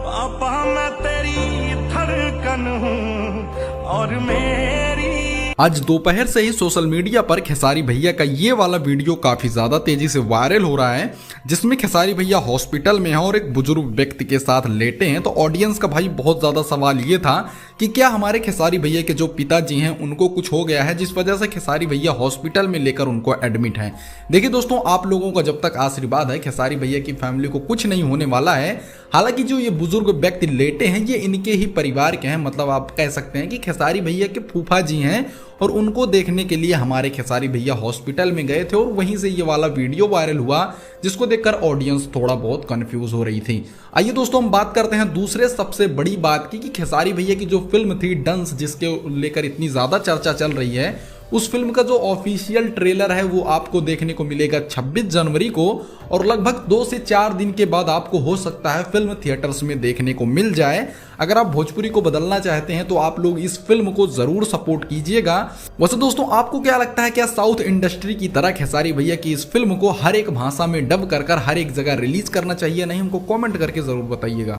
पापा मैं तेरी धड़कन हूँ और मेरी। आज दोपहर से ही सोशल मीडिया पर खेसारी भैया का ये वाला वीडियो काफी ज्यादा तेजी से वायरल हो रहा है, जिसमें खेसारी भैया हॉस्पिटल में हैं और एक बुजुर्ग व्यक्ति के साथ लेटे हैं। तो ऑडियंस का भाई बहुत ज्यादा सवाल ये था कि क्या हमारे खेसारी भैया के जो पिताजी हैं उनको कुछ हो गया है, जिस वजह से खेसारी भैया हॉस्पिटल में लेकर उनको एडमिट हैं। देखिए दोस्तों, आप लोगों का जब तक आशीर्वाद है, खेसारी भैया की फैमिली को कुछ नहीं होने वाला है। हालांकि जो ये बुजुर्ग व्यक्ति लेटे हैं ये इनके ही परिवार के हैं, मतलब आप कह सकते हैं कि खेसारी भैया के फूफा जी हैं, और उनको देखने के लिए हमारे खेसारी भैया हॉस्पिटल में गए थे और वहीं से ये वाला वीडियो वायरल हुआ, जिसको देखकर ऑडियंस थोड़ा बहुत कंफ्यूज हो रही थी। आइए दोस्तों, हम बात करते हैं दूसरे सबसे बड़ी बात की कि खेसारी भैया की जो फिल्म थी डंस, जिसके लेकर इतनी ज्यादा चर्चा चल रही है, उस फिल्म का जो ऑफिशियल ट्रेलर है वो आपको देखने को मिलेगा 26 जनवरी को, और लगभग 2 से 4 दिन के बाद आपको हो सकता है फिल्म थिएटर्स में देखने को मिल जाए। अगर आप भोजपुरी को बदलना चाहते हैं तो आप लोग इस फिल्म को जरूर सपोर्ट कीजिएगा। वैसे दोस्तों, आपको क्या लगता है, क्या साउथ इंडस्ट्री की तरह खेसारी भैया की इस फिल्म को हर एक भाषा में डब कर हर एक जगह रिलीज करना चाहिए? नहीं, हमको कॉमेंट करके जरूर बताइएगा।